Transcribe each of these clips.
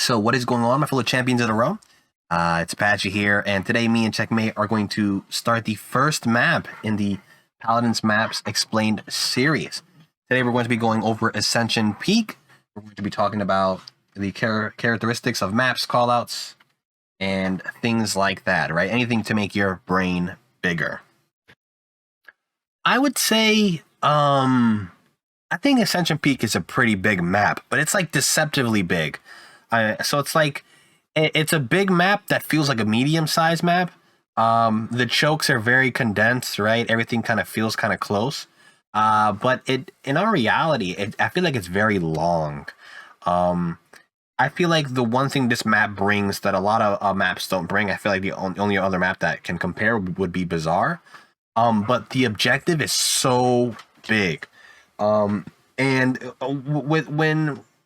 So what is going on, my fellow champions in a row? It's Apache here, and today me and Checkmate are going to start the first map in the Paladins Maps Explained series. Today we're going to be going over Ascension Peak. We're going to be talking about the characteristics of maps, callouts, and things like that, right? Anything to make your brain bigger. I would say, I think Ascension Peak is a pretty big map, but it's like deceptively big. So it's like, it's a big map that feels like a medium-sized map. The chokes are very condensed, right? Everything kind of feels kind of close. But in our reality, I feel like it's very long. I feel like the one thing this map brings that a lot of maps don't bring, I feel like the only other map that can compare would be Bazaar. But the objective is so big. And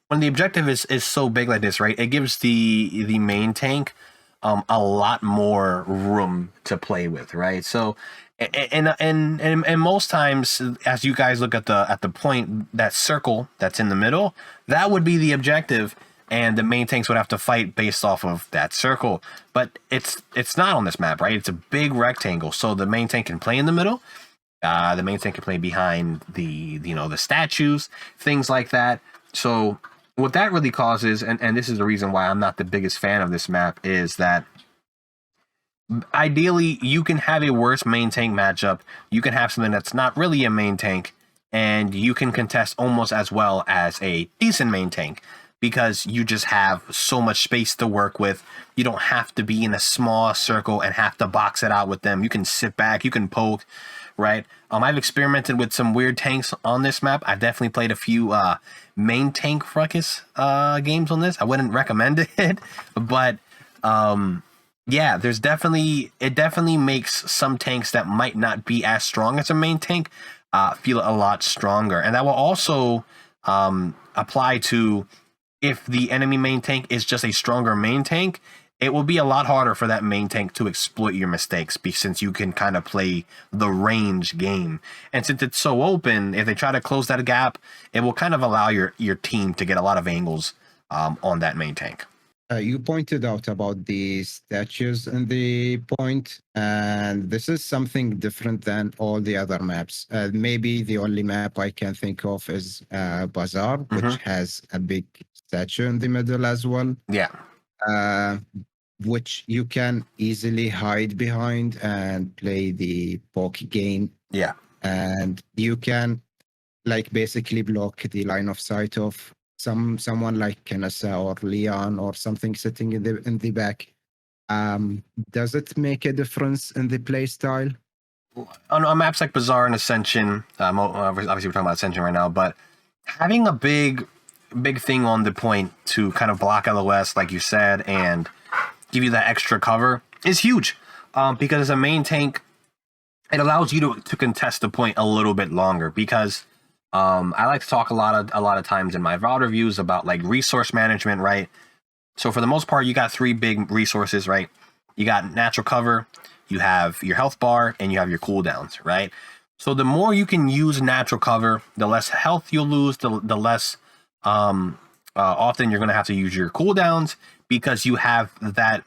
when the objective is so big like this, right, it gives the main tank a lot more room to play with, right? So and most times, as you guys look at the point, that circle that's in the middle, that would be the objective, and the main tanks would have to fight based off of that circle. But it's not on this map, right? It's a big rectangle, so the main tank can play in the middle. The main tank can play behind the statues, things like that. So what that really causes, and this is the reason why I'm not the biggest fan of this map, is that ideally you can have a worse main tank matchup. You can have something that's not really a main tank, and you can contest almost as well as a decent main tank, because you just have so much space to work with. You don't have to be in a small circle and have to box it out with them. You can sit back, you can poke, right? I've experimented with some weird tanks on this map. I've definitely played a few main tank ruckus games on this. I wouldn't recommend it, but yeah, it definitely makes some tanks that might not be as strong as a main tank feel a lot stronger. And that will also apply to if the enemy main tank is just a stronger main tank. It will be a lot harder for that main tank to exploit your mistakes, since you can kind of play the range game. And since it's so open, if they try to close that gap, it will kind of allow your team to get a lot of angles on that main tank. You pointed out about the statues in the point, and this is something different than all the other maps. Maybe the only map I can think of is Bazaar, which has a big statue in the middle as well. Yeah. Which you can easily hide behind and play the poke game. Yeah. And you can basically block the line of sight of someone like Kenessa or Leon or something sitting in the back. Does it make a difference in the play style? On maps like Bazaar and Ascension, obviously we're talking about Ascension right now, but having a big thing on the point to kind of block LOS, like you said, and give you that extra cover is huge. Because as a main tank, it allows you to contest the point a little bit longer, because I like to talk a lot of times in my VOD reviews about like resource management, right? So for the most part, you got three big resources, right? You got natural cover, you have your health bar, and you have your cooldowns, right? So the more you can use natural cover, the less health you'll lose, the less often you're going to have to use your cooldowns, because you have that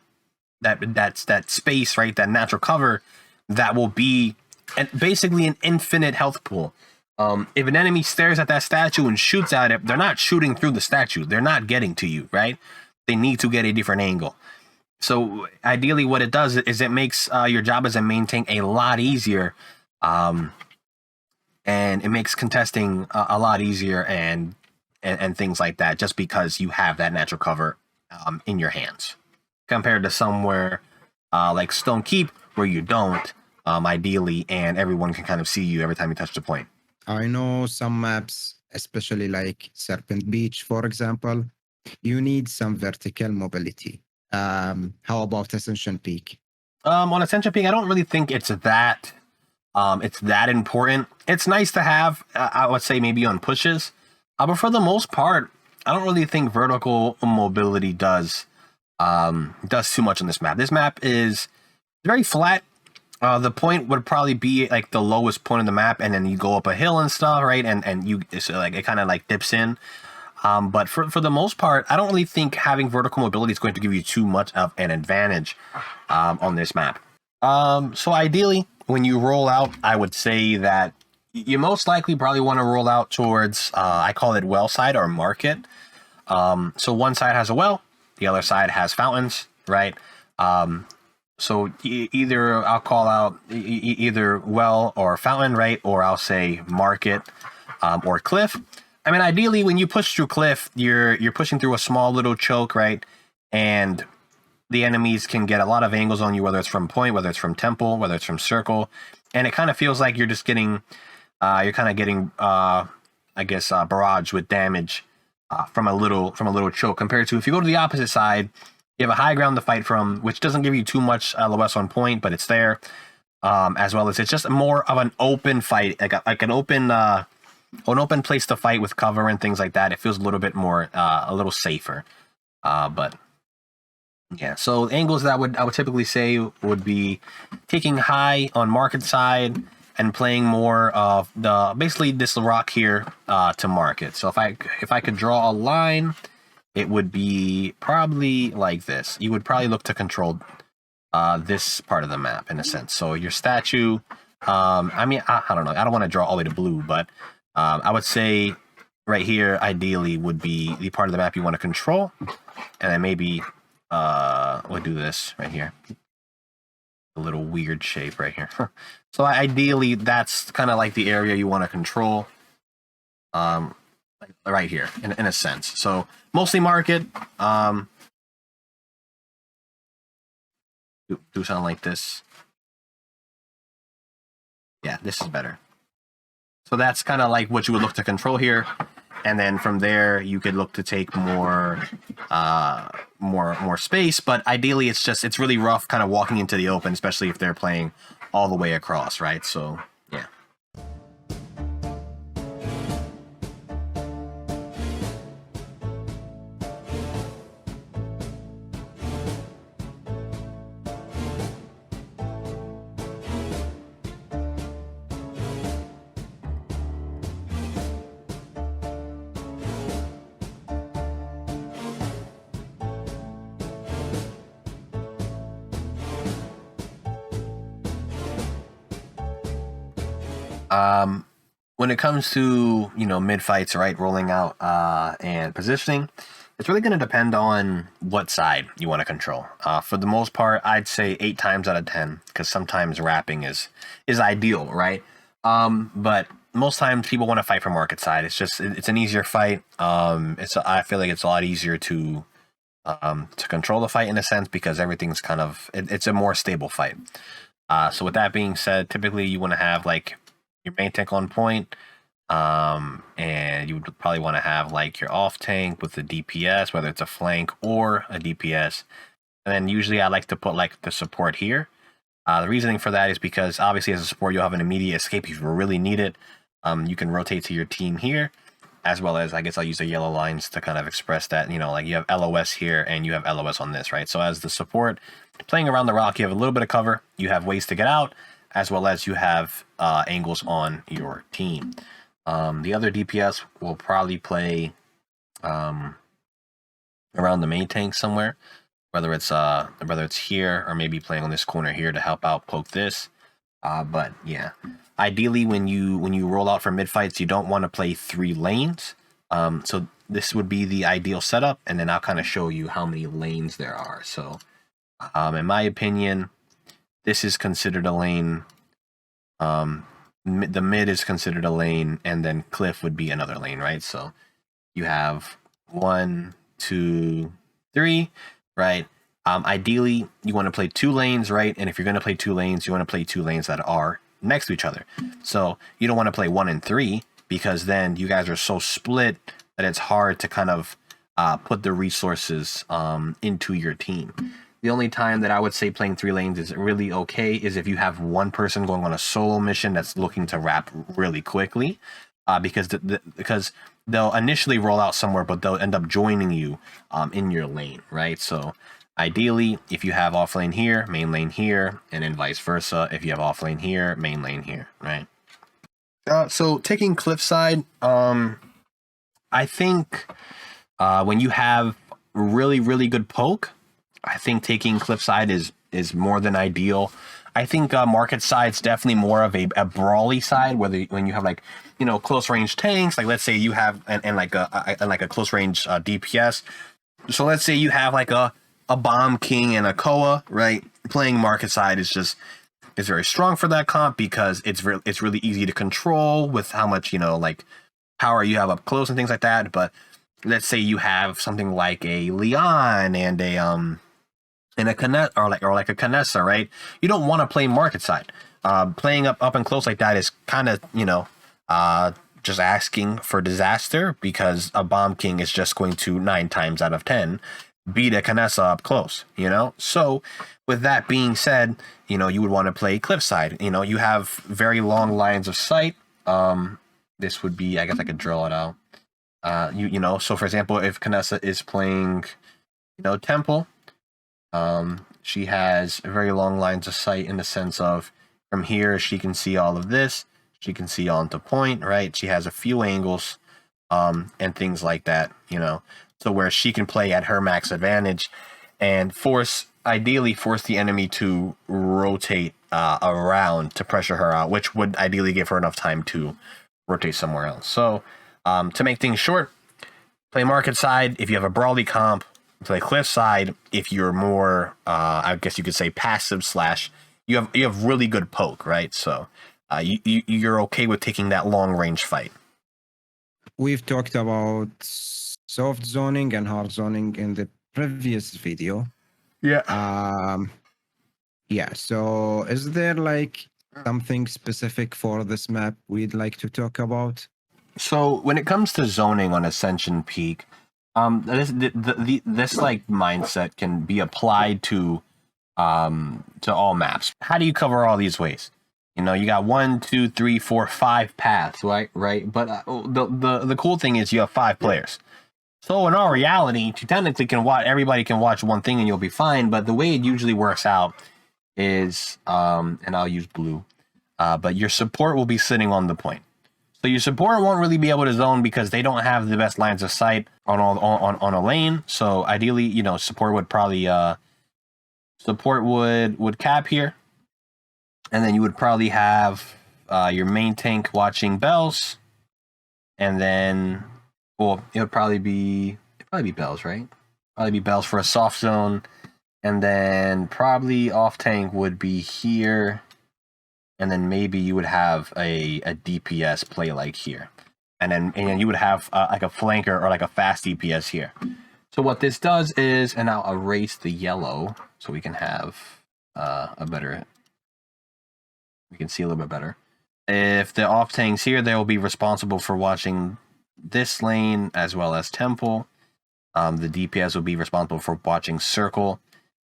space, right? That natural cover that will be basically an infinite health pool. If an enemy stares at that statue and shoots at it, they're not shooting through the statue. They're not getting to you, right? They need to get a different angle. So ideally what it does is it makes your job as a main tank a lot easier. And it makes contesting a lot easier and things like that, just because you have that natural cover in your hands, compared to somewhere like Stone Keep, where you don't, ideally, and everyone can kind of see you every time you touch the point. I know some maps, especially like Serpent Beach, for example, you need some vertical mobility. How about Ascension Peak? On Ascension Peak, I don't really think it's that important. It's nice to have, I would say, maybe on pushes. But for the most part, I don't really think vertical mobility does too much on this map. This map is very flat. The point would probably be like the lowest point of the map, and then you go up a hill and stuff, right? And so like it kind of like dips in. But for the most part, I don't really think having vertical mobility is going to give you too much of an advantage on this map. So ideally, when you roll out, I would say that you most likely probably want to roll out towards, I call it well side or market. So one side has a well, the other side has fountains, right? So either I'll call out either well or fountain, right? Or I'll say market or cliff. I mean, ideally, when you push through cliff, you're pushing through a small little choke, right? And the enemies can get a lot of angles on you, whether it's from point, whether it's from temple, whether it's from circle, and it kind of feels like you're just getting, I guess, barrage with damage from a little choke. Compared to if you go to the opposite side, you have a high ground to fight from, which doesn't give you too much LOS on point, but it's there, as well as it's just more of an open fight, like an open place to fight with cover and things like that. It feels a little bit more, a little safer, but. Yeah, so angles that I would typically say would be taking high on market side and playing more of the basically this rock here to market. So if I could draw a line, it would be probably like this. You would probably look to control this part of the map in a sense. So your statue, I mean, I don't know. I don't want to draw all the way to blue, but I would say right here ideally would be the part of the map you want to control, and then maybe. We'll do this right here. A little weird shape right here. So ideally, that's kind of like the area you want to control. Right here, in a sense. So mostly market. Do something like this. Yeah, this is better. So that's kind of like what you would look to control here. And then from there, you could look to take more space. But ideally, it's really rough kind of walking into the open, especially if they're playing all the way across, right? So, yeah. When it comes to, mid fights, right, rolling out and positioning, it's really going to depend on what side you want to control. For the most part, I'd say 8 times out of 10, because sometimes wrapping is ideal, right? But most times people want to fight for market side. It's an easier fight. I feel like it's a lot easier to control the fight in a sense, because everything's kind of it's a more stable fight. So with that being said, typically you want to have like your main tank on point, and you would probably want to have like your off tank with the DPS, whether it's a flank or a DPS. And then usually I like to put like the support here. The reasoning for that is because obviously as a support you'll have an immediate escape if you really need it. You can rotate to your team here, as well as I guess I'll use the yellow lines to kind of express that, like you have LOS here and you have LOS on this, right? So as the support playing around the rock, you have a little bit of cover, you have ways to get out, as well as you have angles on your team. The other DPS will probably play around the main tank somewhere, whether it's here or maybe playing on this corner here to help out poke this. But yeah, ideally when you roll out for mid fights, you don't want to play 3 lanes. So this would be the ideal setup, and then I'll kind of show you how many lanes there are. So in my opinion, this is considered a lane. The mid is considered a lane, and then cliff would be another lane, right? So you have 1, 2, 3, right? Ideally, you want to play 2 lanes, right? And if you're going to play 2 lanes, you want to play 2 lanes that are next to each other. So you don't want to play 1 and 3, because then you guys are so split that it's hard to kind of put the resources into your team. The only time that I would say playing 3 lanes is really okay is if you have one person going on a solo mission that's looking to wrap really quickly, because they'll initially roll out somewhere, but they'll end up joining you in your lane, right? So ideally, if you have off lane here, main lane here, and then vice versa, if you have off lane here, main lane here, right? So taking cliffside, I think when you have really good poke, I think taking cliffside is more than ideal. I think market side's definitely more of a brawly side, whether when you have like, you know, close range tanks, like let's say you have and like a close range DPS. So let's say you have like a bomb king and a Koa, right? Playing market side is very strong for that comp because it's really easy to control with how much, you know, like power you have up close and things like that. But let's say you have something like a Leon and a Canet or like a Canessa, right? You don't want to play market side. Playing up and close like that is kind of, you know, just asking for disaster because a bomb king is just going to 9 times out of 10 beat a Canessa up close, you know? So with that being said, you know, you would want to play cliffside. You know, you have very long lines of sight. This would be, I guess I could drill it out. You know, so for example, if Canessa is playing, you know, Temple, she has very long lines of sight in the sense of from here she can see all of this, she can see onto point, right? She has a few angles, and things like that, you know, so where she can play at her max advantage and ideally force the enemy to rotate around to pressure her out, which would ideally give her enough time to rotate somewhere else. So to make things short, play market side if you have a brawly comp, play cliff side if you're more I guess you could say passive / you have really good poke, right? So you're okay with taking that long range fight. We've talked about soft zoning and hard zoning in the previous video. Yeah. Yeah, so is there like something specific for this map we'd like to talk about? So when it comes to zoning on Ascension Peak, this like mindset can be applied to all maps. How do you cover all these ways? You know, you got 1, 2, 3, 4, 5 paths, right? But the cool thing is you have 5 players. So in all reality, you technically everybody can watch one thing and you'll be fine. But the way it usually works out is, and I'll use blue, but your support will be sitting on the point. So your support won't really be able to zone because they don't have the best lines of sight on a lane. So ideally, you know, support would probably would cap here, and then you would probably have your main tank watching bells, and then well, it would probably be bells, right? Probably be bells for a soft zone, and then probably off tank would be here. And then maybe you would have a DPS play like here. And then you would have like a flanker or like a fast DPS here. So what this does is, and I'll erase the yellow so we can have we can see a little bit better. If the off tanks here, they will be responsible for watching this lane as well as Temple. The DPS will be responsible for watching Circle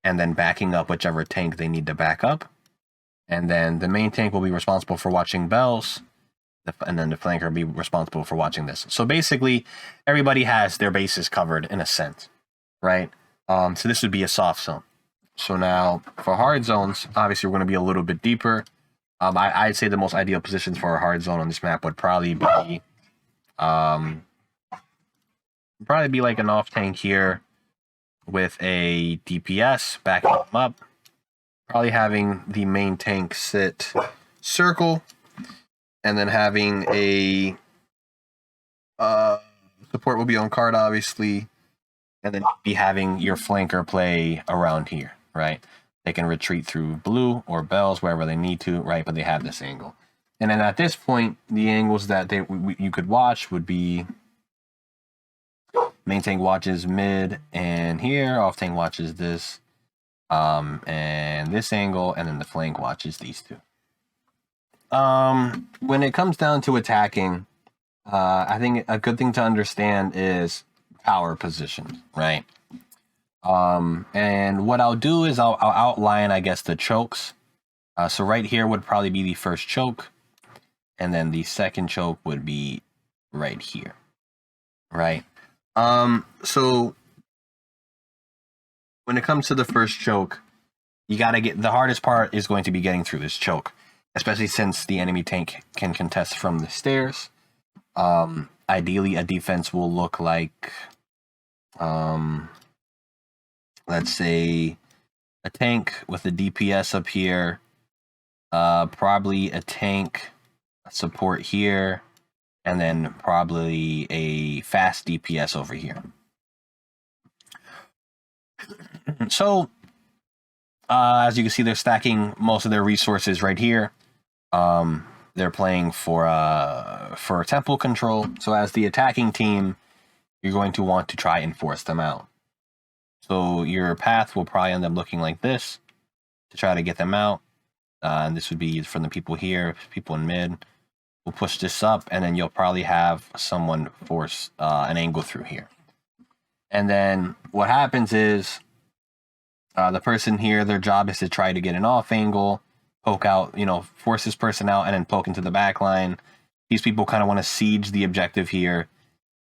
and then backing up whichever tank they need to back up. And then the main tank will be responsible for watching bells, and then the flanker will be responsible for watching this. So basically, everybody has their bases covered in a sense, right? So this would be a soft zone. So now for hard zones, obviously we're going to be a little bit deeper. I'd say the most ideal positions for a hard zone on this map would probably be, like an off tank here with a DPS backing them up. Probably having the main tank sit circle, and then having a support will be on card, obviously, and then be having your flanker play around here, right? They can retreat through blue or bells wherever they need to, right? But they have this angle, and then at this point, the angles that you could watch would be main tank watches mid and here, off tank watches this. And this angle, and then the flank watches these two. When it comes down to attacking, I think a good thing to understand is power position, right? And what I'll do is I'll outline, I guess, the chokes. So right here would probably be the first choke, and then the second choke would be right here, right? So when it comes to the first choke, you got to the hardest part is going to be getting through this choke, especially since the enemy tank can contest from the stairs. I ideally a defense will look like, let's say a tank with a DPS up here, probably a tank support here, and then probably a fast DPS over here. So, as you can see, they're stacking most of their resources right here. They're playing for temple control. So as the attacking team, you're going to want to try and force them out. So your path will probably end up looking like this to try to get them out. And this would be from the people here, people in mid. We'll push this up, and then you'll probably have someone force an angle through here. And then what happens is the person here, their job is to try to get an off angle, poke out, force this person out, and then poke into the back line. These people kind of want to siege the objective here,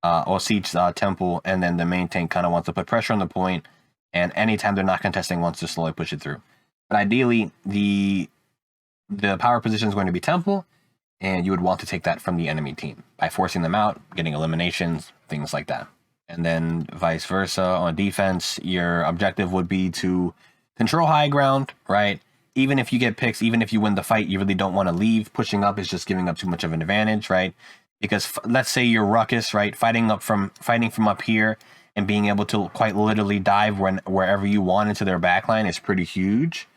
or siege temple, and then the main tank kind of wants to put pressure on the point, and anytime they're not contesting, wants to slowly push it through. But ideally, the power position is going to be temple, and you would want to take that from the enemy team by forcing them out, getting eliminations, things like that. And then vice versa on defense, your objective would be to control high ground, right? Even if you get picks, even if you win the fight, you really don't want to leave. Pushing up is just giving up too much of an advantage, right? Because let's say you're Ruckus, right? Fighting from up here and being able to quite literally dive wherever you want into their backline is pretty huge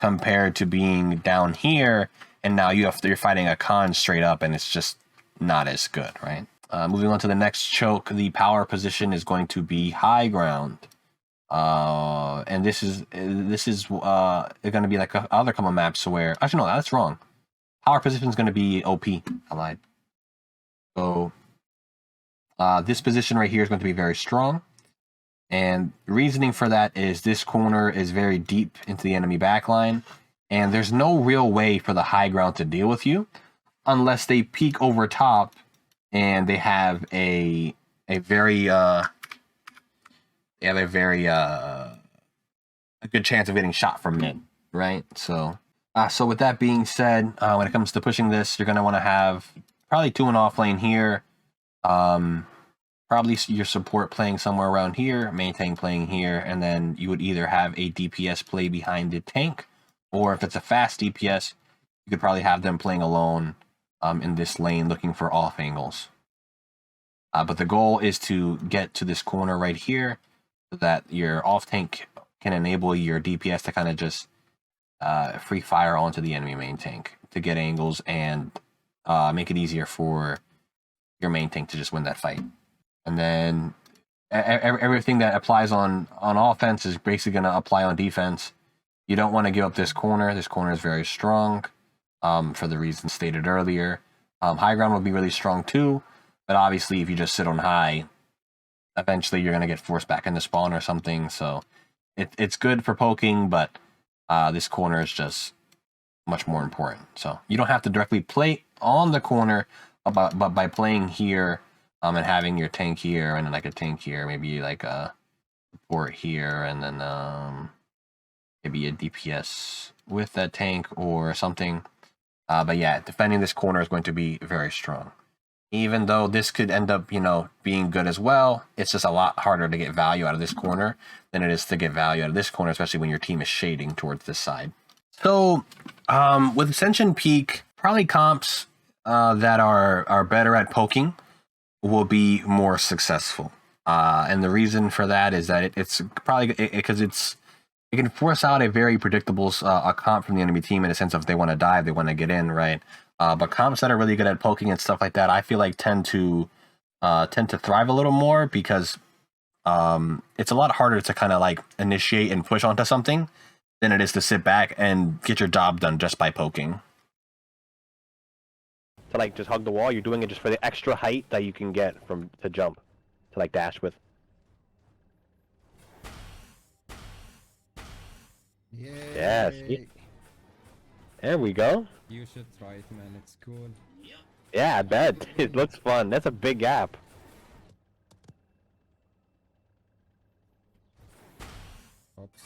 compared to being down here. And now you're fighting a con straight up, and it's just not as good, right? Moving on to the next choke, the power position is going to be high ground. And this is going to be like other couple maps where, actually no, that's wrong. Power position is going to be OP. I lied. So this position right here is going to be very strong, and reasoning for that is this corner is very deep into the enemy backline, and there's no real way for the high ground to deal with you unless they peek over top and they have a very a good chance of getting shot from mid, right? So with that being said, when it comes to pushing this, you're going to want to have probably 2 in off lane here, probably your support playing somewhere around here, main tank playing here, and then you would either have a DPS play behind the tank, or if it's a fast DPS, you could probably have them playing alone in this lane looking for off angles. But the goal is to get to this corner right here so that your off tank can enable your DPS to kind of just free fire onto the enemy main tank to get angles and make it easier for your main tank to just win that fight. And then everything that applies on offense is basically going to apply on defense. You don't want to give up this corner. This corner is very strong for the reasons stated earlier. High ground will be really strong too, but obviously if you just sit on high, eventually you're going to get forced back into spawn or something. So it's good for poking, but this corner is just much more important. So you don't have to directly play on the corner, but by playing here and having your tank here and then like a tank here, maybe like a support here, and then maybe a DPS with that tank or something. But yeah, defending this corner is going to be very strong. Even though this could end up, being good as well, it's just a lot harder to get value out of this corner than it is to get value out of this corner, especially when your team is shading towards this side. So with Ascension Peak, probably comps that are better at poking will be more successful. And the reason for that is that it's probably because it can force out a very predictable comp from the enemy team in a sense of if they want to dive, they want to get in, right? But comps that are really good at poking and stuff like that, I feel like tend to thrive a little more because it's a lot harder to kind of like initiate and push onto something than it is to sit back and get your job done just by poking. To like just hug the wall, you're doing it just for the extra height that you can get to jump, to like dash with. Yay. Yes. There we go. You should try it, man. It's cool. Yeah, I bet. It looks fun. That's a big gap. Oops.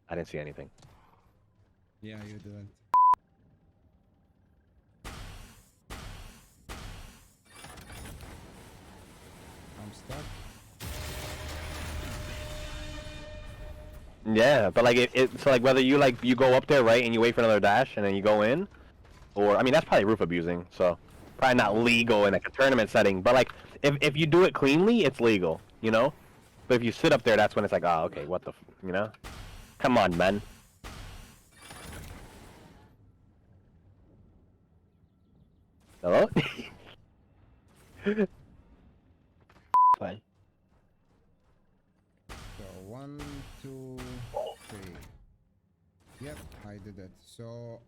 I didn't see anything. Yeah, you didn't. stuck. Yeah, but like so like whether you like you go up there right and you wait for another dash and then you go in, or I mean that's probably roof abusing, so probably not legal in like a tournament setting. But like if you do it cleanly, it's legal, you know. But if you sit up there, that's when it's like, oh, okay, what the, you know? Come on, man. Hello? Fine. So 1, 2, 3. Yep, I did it. So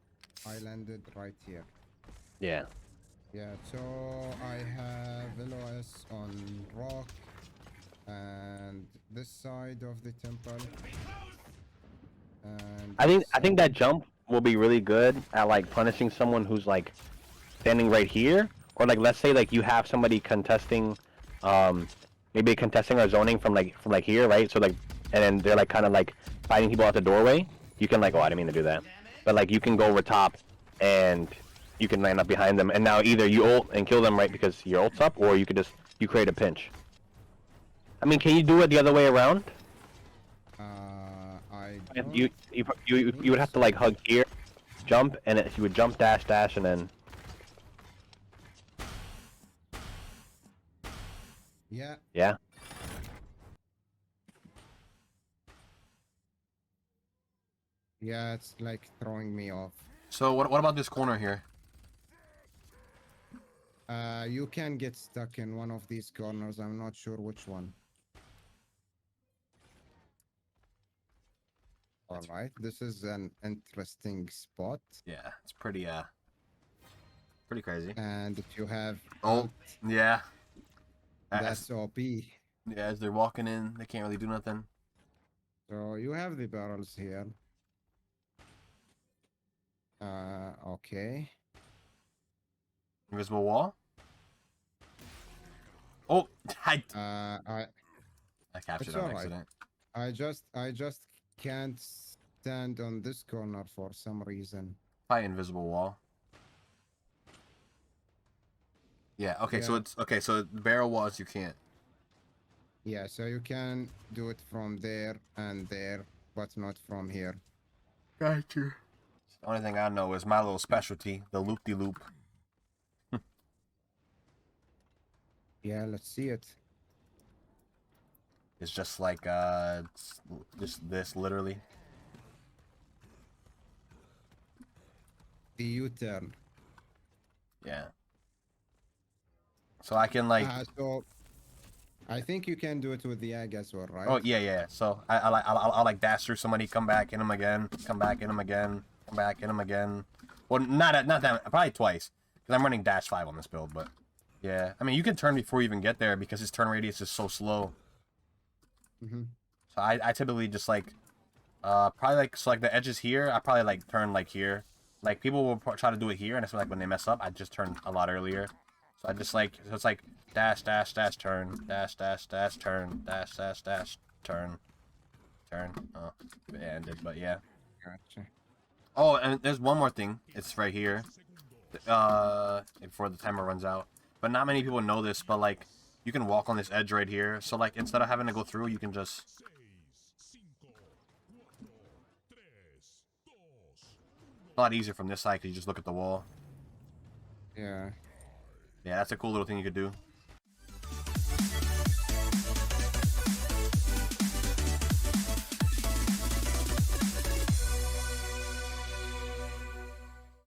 I landed right here. Yeah. Yeah, so I have LOS on rock and this side of the temple. And I think that jump will be really good at like punishing someone who's like standing right here, or like let's say like you have somebody contesting, maybe contesting or zoning from like here, right? So like, and then they're like kind of like fighting people out the doorway. You can like, oh, I didn't mean to do that, but like you can go over top and you can land up behind them, and now either you ult and kill them right because your ult's up, or you could just you create a pinch. I mean, can you do it the other way around? I You would have to like hug here, jump, and you would jump dash dash and then. Yeah. Yeah. Yeah, it's like throwing me off. So what about this corner here? You can get stuck in one of these corners. I'm not sure which one. All right, this is an interesting spot. Yeah, it's pretty crazy. And if you have Oh, yeah. that's OP. Yeah, as they're walking in, they can't really do nothing. So you have the barrels here. Okay. Invisible wall. Oh, I captured It's on all right. accident. I just can't stand on this corner for some reason. Probably invisible wall. Yeah. Okay. So Yeah. it's okay. So the barrel walls you can't. Yeah, so you can do it from there and there, but not from here. Gotcha. The only thing I know is my little specialty, the loop-de-loop. Yeah, let's see it. It's just like it's just this literally. The U-turn. Yeah. So I can like. So I think you can do it with the egg as well, right? Oh yeah. So I'll like dash through somebody, come back in them again, come back in them again, come back in them again. Well, not that, probably twice, because I'm running dash 5 on this build, but yeah. I mean, you can turn before you even get there because his turn radius is so slow. Mm-hmm. So I typically just like, probably like, so like the edges here, I probably like turn like here. Like people will try to do it here, and it's like when they mess up, I just turn a lot earlier. So I just like, so it's like dash, dash, dash, turn, dash, dash, dash, turn, dash, dash, dash, turn, turn. Oh, it ended, but yeah. Gotcha. Oh, and there's one more thing. It's right here. Before the timer runs out. But not many people know this, but like, you can walk on this edge right here. So like, instead of having to go through, you can just... a lot easier from this side because you just look at the wall. Yeah. Yeah, that's a cool little thing you could do.